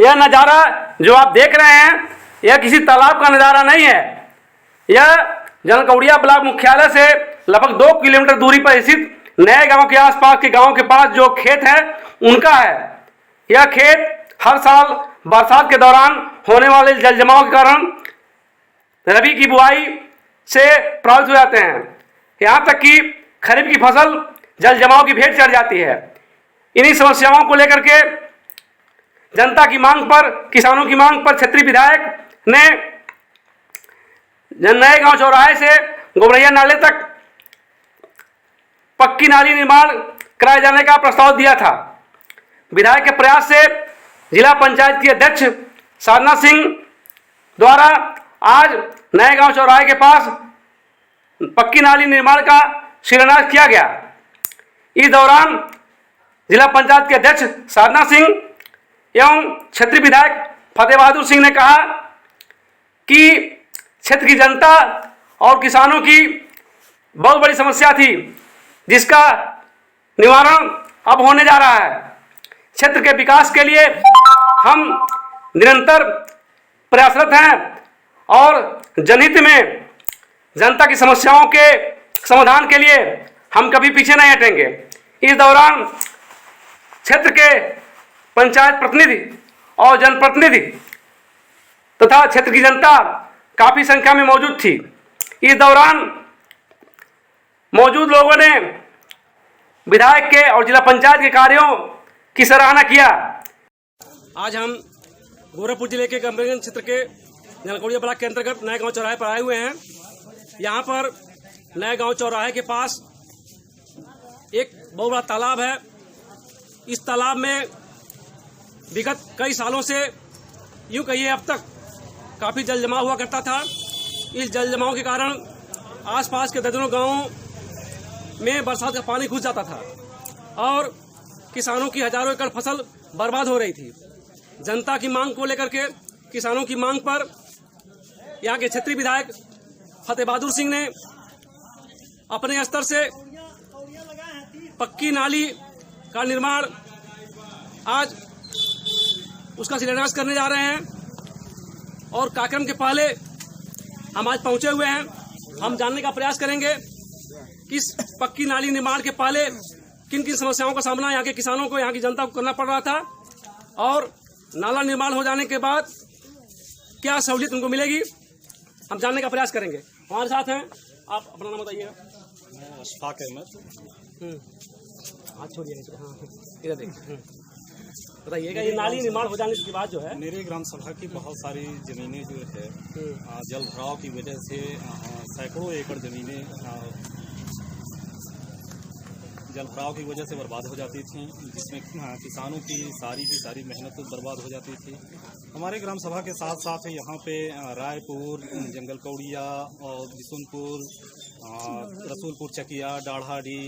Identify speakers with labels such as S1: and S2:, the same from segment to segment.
S1: यह नज़ारा जो आप देख रहे हैं यह किसी तालाब का नज़ारा नहीं है। यह जनकौड़िया ब्लॉक मुख्यालय से लगभग 2 किलोमीटर दूरी पर स्थित नए गांव के आसपास के गांव के पास जो खेत है उनका है। यह खेत हर साल बरसात के दौरान होने वाले जल जमाव के कारण रबी की बुआई से प्रभावित हो जाते हैं। यहाँ तक कि खरीफ की फसल जल जमाव की भेंट चढ़ जाती है। इन्हीं समस्याओं को लेकर के जनता की मांग पर, किसानों की मांग पर क्षेत्रीय विधायक ने नए गांव चौराहे से गोबरैया नाले तक पक्की नाली निर्माण कराए जाने का प्रस्ताव दिया था। विधायक के प्रयास से जिला पंचायत की अध्यक्ष साधना सिंह द्वारा आज नए गांव चौराहे के पास पक्की नाली निर्माण का शिलान्यास किया गया। इस दौरान जिला पंचायत के अध्यक्ष साधना सिंह एवं क्षेत्रीय विधायक फतेह बहादुर सिंह ने कहा कि क्षेत्र की जनता और किसानों की बहुत बड़ी समस्या थी जिसका निवारण अब होने जा रहा है। क्षेत्र के विकास के लिए हम निरंतर प्रयासरत हैं और जनहित में जनता की समस्याओं के समाधान के लिए हम कभी पीछे नहीं हटेंगे। इस दौरान क्षेत्र के पंचायत प्रतिनिधि और जनप्रतिनिधि तथा क्षेत्र की जनता काफी संख्या में मौजूद थी। इस दौरान मौजूद लोगों ने विधायक के और जिला पंचायत के कार्यों की सराहना किया। आज हम गोरखपुर जिले के गंभीरगंज क्षेत्र के जनकौड़िया ब्लॉक के अंतर्गत नए गांव चौराहे पर आए हुए हैं। यहाँ पर नए गांव चौराहे के पास एक बहुत बड़ा तालाब है। इस तालाब में विगत कई सालों से यूं कहिए अब तक काफ़ी जल जमाव हुआ करता था। इस जल जमाव के कारण आसपास के दर्जनों गांवों में बरसात का पानी घुस जाता था और किसानों की हजारों एकड़ फसल बर्बाद हो रही थी। जनता की मांग को लेकर के, किसानों की मांग पर यहाँ के क्षेत्रीय विधायक फतेह बहादुर सिंह ने अपने स्तर से पक्की नाली का निर्माण आज उसका शिलान्यास करने जा रहे हैं और कार्यक्रम के पहले हम आज पहुंचे हुए हैं। हम जानने का प्रयास करेंगे कि इस पक्की नाली निर्माण के पहले किन किन समस्याओं का सामना यहाँ के किसानों को, यहाँ की जनता को करना पड़ रहा था और नाला निर्माण हो जाने के बाद क्या सहूलियत उनको मिलेगी, हम जानने का प्रयास करेंगे। हमारे साथ हैं, आप अपना नाम बताइएगा।
S2: अशफाक अहमद।
S1: हाँ छोड़िए, हाँ इधर देखिए, बताइएगा ये नाली निर्माण हो जाने के बाद जो है
S2: मेरे ग्राम सभा की बहुत सारी जमीनें जो है जल भराव की वजह से सैकड़ों एकड़ जमीनें जल भराव की वजह से बर्बाद हो जाती थी, जिसमें किसानों की सारी मेहनत बर्बाद हो जाती थी। हमारे ग्राम सभा के साथ साथ यहाँ पे रायपुर, जंगलकौड़िया और बिशुनपुर, रसूलपुर चकिया, डाढ़ाडी,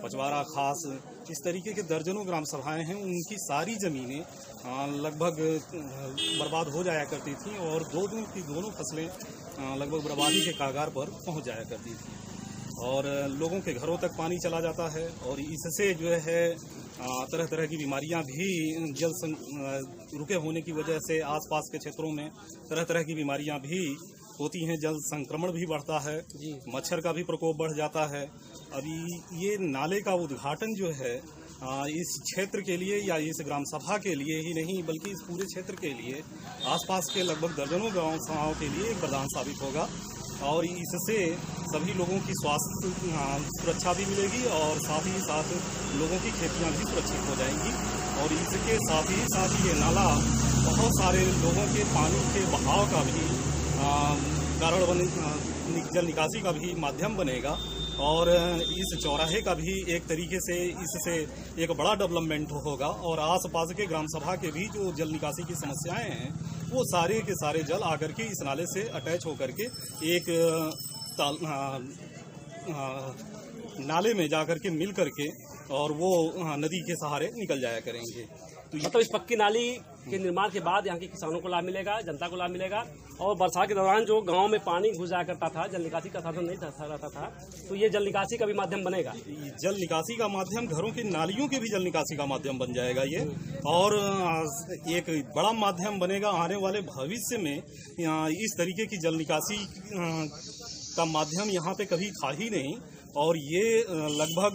S2: पचवारा खास, इस तरीके के दर्जनों ग्राम सभाएं हैं। उनकी सारी ज़मीनें लगभग बर्बाद हो जाया करती थी और दोनों फसलें लगभग बर्बादी के कागार पर पहुंच जाया करती थी और लोगों के घरों तक पानी चला जाता है और इससे जो है तरह तरह की बीमारियां भी जल रुके होने की वजह से आसपास के क्षेत्रों में तरह तरह की बीमारियां भी होती हैं। जल संक्रमण भी बढ़ता है, मच्छर का भी प्रकोप बढ़ जाता है। अभी ये नाले का उद्घाटन जो है इस क्षेत्र के लिए या इस ग्राम सभा के लिए ही नहीं बल्कि इस पूरे क्षेत्र के लिए, आसपास के लगभग दर्जनों गाँव सभाओं के लिए एक वरदान साबित होगा और इससे सभी लोगों की स्वास्थ्य सुरक्षा भी मिलेगी और साथ ही साथ लोगों की खेतियां भी सुरक्षित हो जाएंगी और इसके साथ ही ये नाला बहुत सारे लोगों के पानी के बहाव का भी कारण जल निकासी का भी माध्यम बनेगा और इस चौराहे का भी एक तरीके से इससे एक बड़ा डेवलपमेंट होगा और आसपास के ग्राम सभा के भी जो जल निकासी की समस्याएं हैं वो सारे के सारे जल आकर के इस नाले से अटैच होकर के एक नाले में जाकर के मिल करके और वो नदी के सहारे निकल जाया करेंगे।
S1: तो मतलब इस पक्की नाली के निर्माण के बाद यहाँ के किसानों को लाभ मिलेगा, जनता को लाभ मिलेगा। और बरसात के दौरान जो गांव में पानी घुस जाया करता था, जल निकासी का साधन नहीं रहता था, तो ये जल निकासी का भी माध्यम बनेगा।
S2: जल निकासी का माध्यम, घरों की नालियों के भी जल निकासी का माध्यम बन जाएगा ये, और एक बड़ा माध्यम बनेगा आने वाले भविष्य में। इस तरीके की जल निकासी का माध्यम यहाँ पे कभी था ही नहीं, और ये लगभग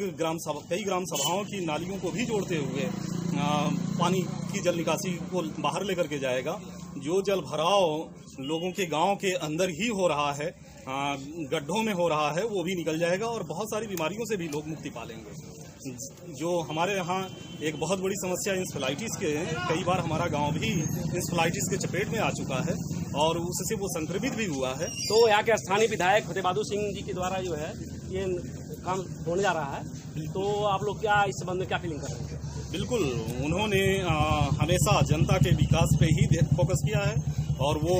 S2: कई ग्राम सभाओं की नालियों को भी जोड़ते हुए पानी की जल निकासी को बाहर लेकर के जाएगा। जो जल भराव लोगों के गांव के अंदर ही हो रहा है, गड्ढों में हो रहा है, वो भी निकल जाएगा, और बहुत सारी बीमारियों से भी लोग मुक्ति पालेंगे। जो हमारे यहाँ एक बहुत बड़ी समस्या इंसेफेलाइटिस के है, कई बार हमारा गांव भी इंसेफेलाइटिस के चपेट में आ चुका है और उससे वो संक्रमित भी हुआ है।
S1: तो यहाँ के स्थानीय विधायक फतेह बहादुर सिंह जी के द्वारा जो है ये काम होने जा रहा है, तो आप लोग क्या इस संबंध में क्या फीलिंग कर रहे हैं?
S2: बिल्कुल, उन्होंने हमेशा जनता के विकास पे ही फोकस किया है, और वो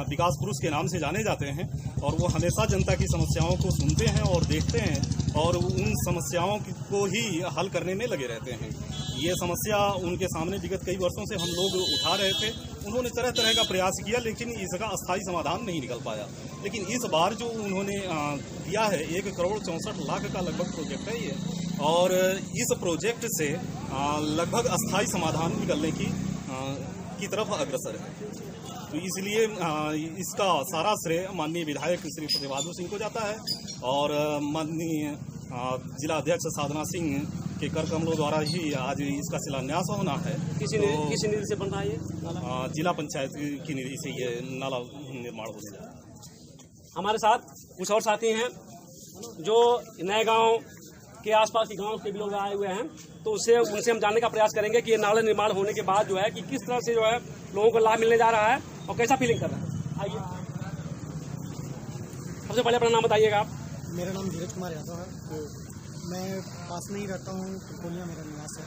S2: विकास पुरुष के नाम से जाने जाते हैं, और वो हमेशा जनता की समस्याओं को सुनते हैं और देखते हैं, और उन समस्याओं को ही हल करने में लगे रहते हैं। ये समस्या उनके सामने विगत कई वर्षों से हम लोग उठा रहे थे, उन्होंने तरह तरह का प्रयास किया, लेकिन इसका अस्थायी समाधान नहीं निकल पाया। लेकिन इस बार जो उन्होंने दिया है 1,64,00,000 का लगभग प्रोजेक्ट है ये, और इस प्रोजेक्ट से लगभग अस्थायी समाधान निकलने की तरफ अग्रसर है। तो इसलिए इसका सारा श्रेय माननीय विधायक श्री फतेह बहादुर सिंह को जाता है, और माननीय जिला अध्यक्ष साधना सिंह के कर कमलों द्वारा ही आज इसका शिलान्यास होना है।
S1: किसी निधि से बन रहा है ये नाला?
S2: जिला पंचायत की निधि से ये नाला निर्माण होने जा रहा है।
S1: हमारे साथ कुछ और साथी हैं जो नए गांव के आसपास के गांव के भी लोग आए हुए हैं, तो उनसे हम जानने का प्रयास करेंगे कि ये नाला निर्माण होने के बाद जो है कि किस तरह से जो है लोगों को लाभ मिलने जा रहा है और कैसा फीलिंग कर रहा है। आइए, सबसे पहले अपना नाम बताइएगा आप।
S3: मेरा नाम धीरज कुमार यादव है, मैं पास में ही रहता हूँ, कुलकोलिया मेरा निवास है।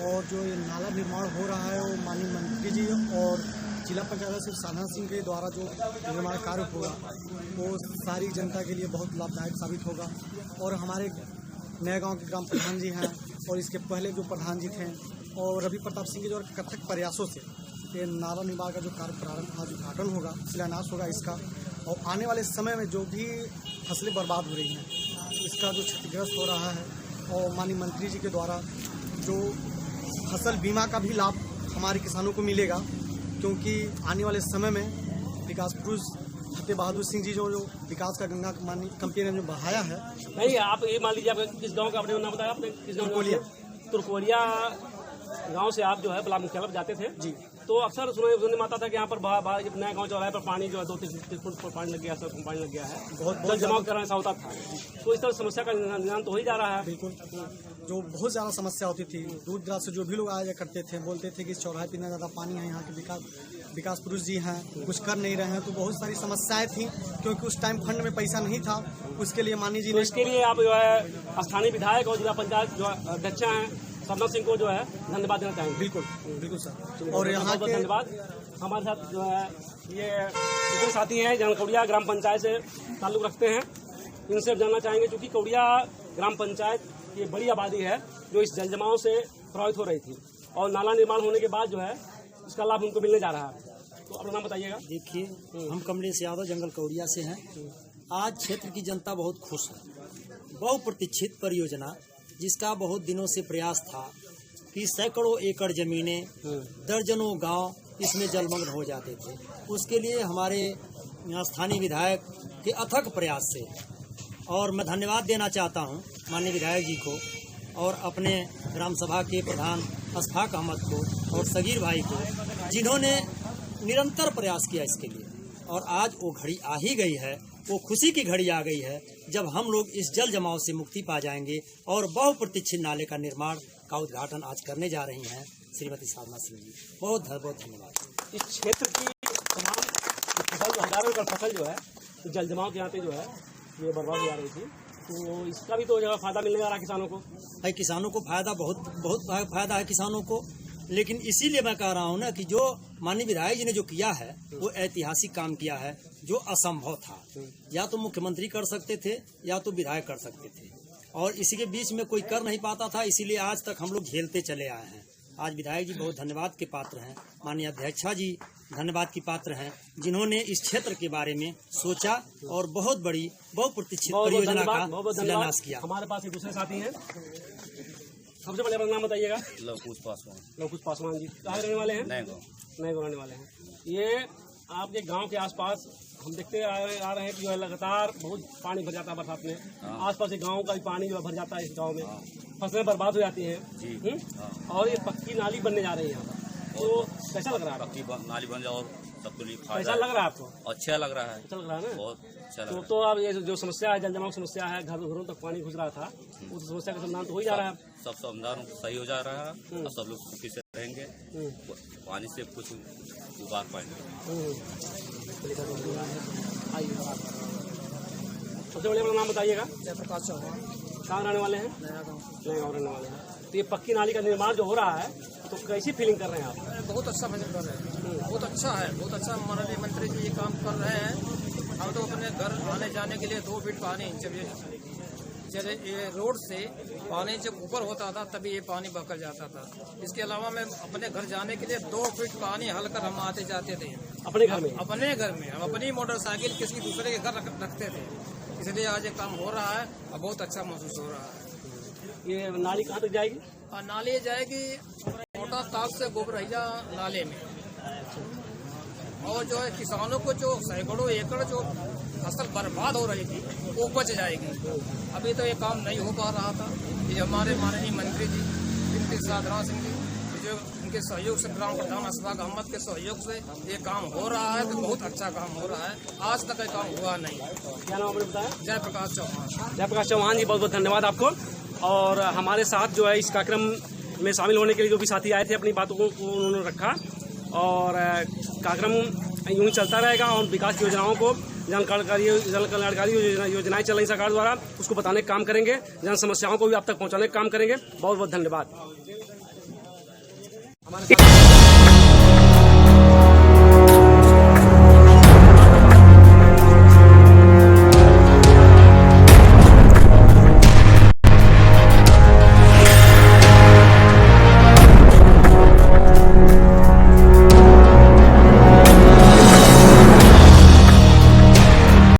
S3: और जो ये नाला निर्माण हो रहा है वो माननीय मंत्री जी और जिला पंचायत श्री साधना सिंह के द्वारा जो निर्माण कार्य होगा वो सारी जनता के लिए बहुत लाभदायक साबित होगा। और हमारे नए गांव के ग्राम प्रधान जी हैं, और इसके पहले जो प्रधान जी थे, और रवि प्रताप सिंह के द्वारा कथक प्रयासों से ये नाला निर्माण का जो कार्य प्रारंभ आज उद्घाटन होगा, शिलान्यास होगा इसका। और आने वाले समय में जो भी फसलें बर्बाद हो रही हैं, इसका जो क्षतिग्रस्त हो रहा है, और माननीय मंत्री जी के द्वारा जो फसल बीमा का भी लाभ हमारे किसानों को मिलेगा, क्योंकि आने वाले समय में विकास पुरुष फतेह बहादुर सिंह जी जो विकास का गंगा मानी कंपेन जो बढ़ाया है।
S1: नहीं, आप ये मान लीजिए, आप किस गांव का आपने नाम बताया? आपने किस गांव? तुरकोलिया गांव से आप जो है ब्लॉक मुख्यालय जाते थे
S2: जी।
S1: तो अक्सर सुनने में आता था कि यहाँ पर नया गांव चौराहे पर पानी जो है 2-3 फुट पानी लग गया है, पानी लग गया है, बहुत जमाव करना ऐसा होता था। तो इस तरह समस्या का निदान तो हो ही जा रहा है।
S3: बिल्कुल, जो बहुत ज़्यादा समस्या होती थी, दूर दराज से जो भी लोग आया करते थे, बोलते थे कि इस चौराहे पर इतना ज़्यादा पानी है, यहाँ के विकास पुरुष जी हैं कुछ कर नहीं रहे हैं। तो बहुत सारी समस्याएं थी, क्योंकि उस टाइम फंड में पैसा नहीं था। उसके लिए माननीय जी ने,
S1: इसके लिए आप जो है स्थानीय विधायक और जिला पंचायत जो अध्यक्ष हैं साधना सिंह को जो है धन्यवाद देना चाहेंगे।
S3: बिल्कुल बिल्कुल सर। और यहाँ के
S1: धन्यवाद। हमारे साथ जो है ये दूसरे साथी हैं जहाँ कौड़िया ग्राम पंचायत से ताल्लुक़ रखते हैं, इनसे जानना चाहेंगे, क्योंकि कौड़िया ग्राम पंचायत की बड़ी आबादी है जो इस जल जमाव से प्रभावित हो रही थी, और नाला निर्माण होने के बाद जो है इसका लाभ उनको मिलने जा रहा है। तो अपना नाम बताइएगा।
S4: देखिए, हम कमलेश यादव जंगल कौड़िया से हैं। आज क्षेत्र की जनता बहुत खुश है। बहुप्रतीक्षित परियोजना जिसका बहुत दिनों से प्रयास था कि सैकड़ों एकड़ जमीनें, दर्जनों गांव इसमें जलमग्न हो जाते थे, उसके लिए हमारे यहाँ स्थानीय विधायक के अथक प्रयास से, और मैं धन्यवाद देना चाहता हूँ माननीय विधायक जी को और अपने ग्राम सभा के प्रधान अशफाक अहमद को और सगीर भाई को, जिन्होंने निरंतर प्रयास किया इसके लिए। और आज वो घड़ी आ ही गई है, वो खुशी की घड़ी आ गई है जब हम लोग इस जल जमाव से मुक्ति पा जाएंगे, और बहुप्रतीक्षित नाले का निर्माण का उद्घाटन आज करने जा रही हैं श्रीमती साधना सिंह जी। बहुत बहुत धन्यवाद।
S1: इस क्षेत्र की तमाम फसल, हजारों एकड़ फसल जो है तो जल जमाव के यहाँ पे जो है ये बर्बाद हो जा रही थी, तो इसका भी तो जो है फायदा मिलने जा रहा है किसानों को।
S4: भाई, किसानों को फायदा बहुत फायदा है किसानों को, लेकिन इसीलिए मैं कह रहा हूँ ना कि जो माननीय विधायक जी ने जो किया है वो ऐतिहासिक काम किया है, जो असंभव था। या तो मुख्यमंत्री कर सकते थे या तो विधायक कर सकते थे, और इसी के बीच में कोई कर नहीं पाता था, इसीलिए आज तक हम लोग झेलते चले आए हैं। आज विधायक जी बहुत धन्यवाद के पात्र हैं, माननीय अध्यक्षा जी धन्यवाद की पात्र हैं, जिन्होंने इस क्षेत्र के बारे में सोचा और बहुत बड़ी बहुप्रतीक्षित परियोजना का शिलान्यास किया।
S1: हमारे पास एक दूसरे साथी हैं, सबसे पहले अपना नाम बताइएगा।
S2: लवकुश पासवान।
S1: लवकुश पासवान जी कहाँ रहने वाले हैं?
S2: नए गाँव
S1: रहने वाले हैं। ये आपके गांव के आसपास हम देखते आ रहे हैं कि जो है लगातार बहुत पानी भर जाता है बरसात में। आसपास के गांव का भी पानी जो है भर जाता है इस गांव में, फसलें बर्बाद हो जाती हैं। और ये पक्की नाली बनने जा रही है यहाँ पर, तो कैसा लग रहा है?
S2: पक्की नाली बन जाए और सबको लिए
S1: कैसा लग रहा है आपको?
S2: अच्छा लग रहा है।
S1: अच्छा लग रहा है ना?
S2: बहुत अच्छा लग रहा
S1: तो अब ये जो समस्या है, जल जमाव समस्या है, घरों तक पानी घुस रहा था, उस समस्या का समाधान तो हो ही जा रहा है।
S2: सब समाधान सही हो जा रहा है और सब लोग सुखी से रहेंगे, पानी से कुछ उबार पाएंगे।
S1: सबसे बड़े अपना नाम बताइएगा।
S3: जयप्रकाश चौहान,
S1: कहाँ रहने वाले हैं?
S3: नया गाँव।
S1: नए गाँव रहने वाले हैं। तो ये पक्की नाली का निर्माण जो हो रहा है, तो कैसी फीलिंग कर रहे हैं आप?
S5: बहुत अच्छा भजन कर रहे हैं, बहुत अच्छा है, बहुत अच्छा माननीय मंत्री जी ये काम कर रहे हैं। हम तो अपने घर आने जाने के लिए 2 फीट पानी जब ये रोड से पानी जब ऊपर होता था तभी ये पानी बहकर जाता था। इसके अलावा मैं अपने घर जाने के लिए 2 फीट पानी हलकर हम आते जाते थे
S1: अपने घर में?
S5: अपने घर में हम अपनी मोटरसाइकिल किसी दूसरे के घर रखते थे। इसलिए आज ये काम हो रहा है और बहुत अच्छा महसूस हो रहा है।
S1: ये नाली कहाँ तक जाएगी?
S5: और नाली जाएगी मोटा ताक से गोबरहिया नाले में, और जो है किसानों को जो सैकड़ों एकड़ जो फसल बर्बाद हो रही थी वो बच जाएगी। अभी तो ये काम नहीं हो पा रहा था। ये हमारे माननीय मंत्री जी श्री साधना सिंह जी जो उनके सहयोग से, ग्राम प्रधान अशफाक अहमद के सहयोग से ये काम हो रहा है, तो बहुत अच्छा काम हो रहा है। आज तक ये काम हुआ नहीं।
S1: क्या नाम आपने बताया?
S5: जयप्रकाश चौहान।
S1: जयप्रकाश चौहान जी, बहुत बहुत धन्यवाद आपको। और हमारे साथ जो है इस कार्यक्रम में शामिल होने के लिए जो भी साथी आए थे, अपनी बातों को उन्होंने रखा और कार्यक्रम यूं ही चलता रहेगा। और विकास की योजनाओं को, जन कल्याणकारी योजनाएं चल रही सरकार द्वारा, उसको बताने का काम करेंगे, जन समस्याओं को भी आप तक पहुंचाने का काम करेंगे। बहुत बहुत धन्यवाद।